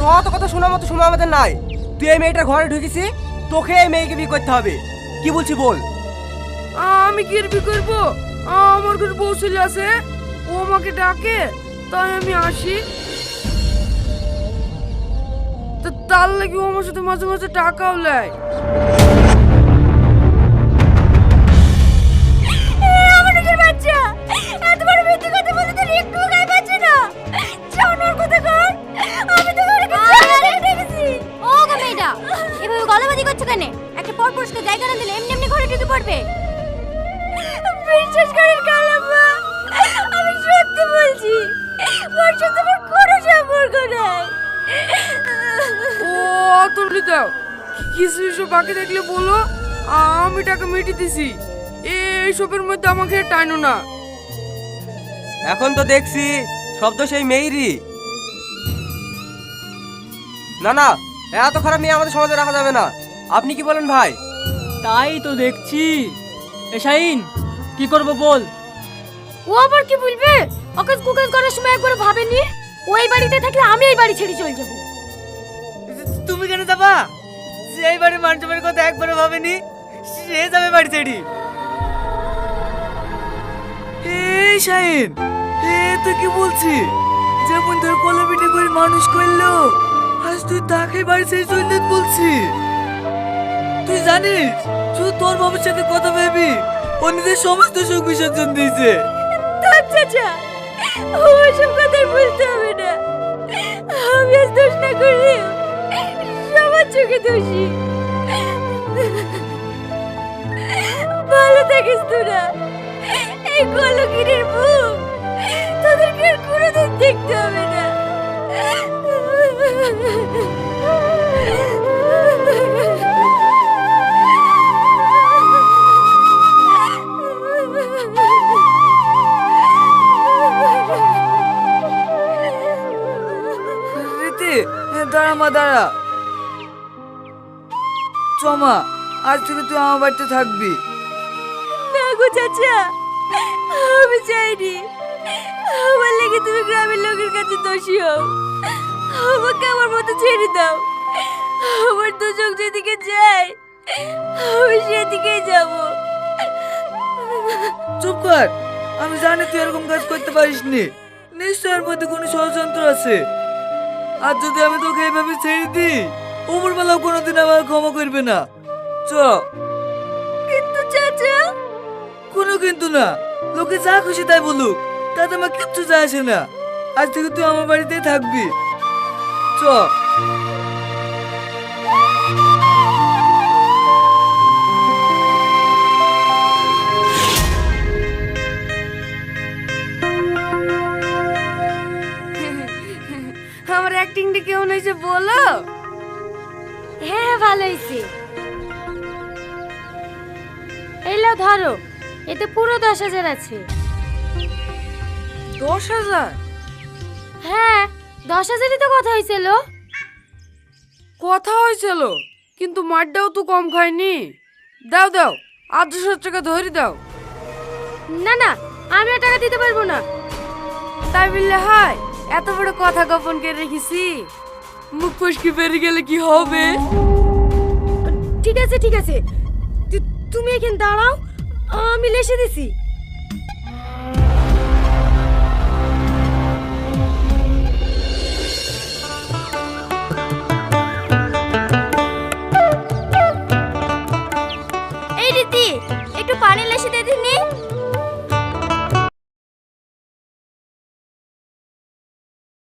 তোর অত কথা শোনার মতো সময় আমাদের নাই। তুই এই মেয়েটার ঘরে ঢুকেছি, তোকে এই মেয়েকে বিয়ে করতে হবে। কি বলছি বল। আমি কি বিয়ে করবো? আমার ঘরে বউ ছেলে আছে, ও আমাকে ডাকে তাই আমি আসি। তার লাগে ও আমার সাথে মাঝে মাঝে টাকাও নেয়। বাচ্চা এত বড় মিথ্যে কথা বলে তোর একটু গায়ে বাজছে না? জানোর কথা কর, আমি তো ঘরে দেখেছি। ও গো মেয়েটা, এভাবে গলাবাজি করছো কেন? একটা পরপুরুষকে জায়গা না দিলে এমনি এমনি ঘরে ঢুকে পড়বে। বিশ্বাস করেন কালাম্মা, আমি সত্যি বলছি, ওর সাথে আমার কোনো সম্পর্ক নাই। ও তুলি দাও, কিছু কিছু বাকি থাকলে বলো, আমি টাকা মিটিয়ে দিছি। এইসবের মধ্যে আমাকে টাইনো না। এখন তো দেখছি শব্দ সেই মেয়েরই। না না, এত খারাপ মেয়ে আমাদের সমাজে রাখা যাবে না। আপনি কি বলেন ভাই? তাই তো দেখছি। এ শাহিন, কি করব বল? ও আবার কি বলবে? অকাজ কুকাজ করার সময় একবার ভাবেনি ওই বাড়িতে থাকলে আমি এই বাড়ি ছেড়ে চলে যাব। তুমি কেন যাবা? যে এই বাড়ির মানুষের কথা একবারও ভাবেনি, সে যাবে বাড়ি ছেড়ে। এই শাহিন, এ তো কি বলছি? যেমন তোর কলবিটে করে মানুষ করলো, আজ তুই তাকে বাড়ি ছেড়ে চলে যেতে বলছি। তুই জানিস শুধু তোর বাবার সাথে কথা ভেবি ও নিজের সমস্ত সুখ বিসর্জন দিয়েছে। তার চাচা, ওসব কথা বলতে হবে না। আমি আজ দোষ না করি, সবার চোখে দোষী। ভালো থাকিস তোরা। এই কলকিরের মুখ তোদেরকে আর কোনোদিন দেখতে হবে না। রীতি, দাঁড়া মা দাঁড়া। চমা, আজ থেকে তুই আমার বাড়িতে থাকবি। না গো চাচা, আমি চাইনি। আমার লেগে তুমি গ্রামের লোকের কাছে দোষী হও। আমাকে আমার মতো ছেড়ে দাও। আমার দু চোখ যেদিকে যায় আমি সেদিকেই যাব। চুপ কর, আমি জানি তুই এরকম কাজ করতে পারিস নি। নিশ্চয় এর মধ্যে কোনো ষড়যন্ত্র আছে। আর যদি আমি তোকে এইভাবে ছেড়ে দিই, উপরবেলাও কোনোদিন আমার ক্ষমা করবে না। চ। কিন্তু চাচা। কোনো কিন্তু না, লোকে যা খুশি তাই বলুক, তাতে আমার কিচ্ছু যায় আসে না। আজ থেকে তুই আমার বাড়িতেই থাকবি। চ। আমার অ্যাক্টিংটা কেমন হয়েছে বলো? হ্যাঁ, ভালো হয়েছে। এলো ধরো, এতে পুরো 10,000 আছে। 10,000? হ্যাঁ, 10,000ই তো কথা হয়েছিল। কথা হয়েছিল, কিন্তু মারটাও তো কম খায়নি। দাও দাও, 800 টাকা ধরে দাও। না না, আমি আর টাকা দিতে পারবো না। তাই বললে হয়? এত বড় কথা গোপন করে রেখেছি, মুখ ফসকে বেরিয়ে গেলে কি হবে? ঠিক আছে ঠিক আছে, তুমি এখানে দাঁড়াও, আমি লেসে দিছি। এই রীতি, একটু পানি লেসে দে দিনি।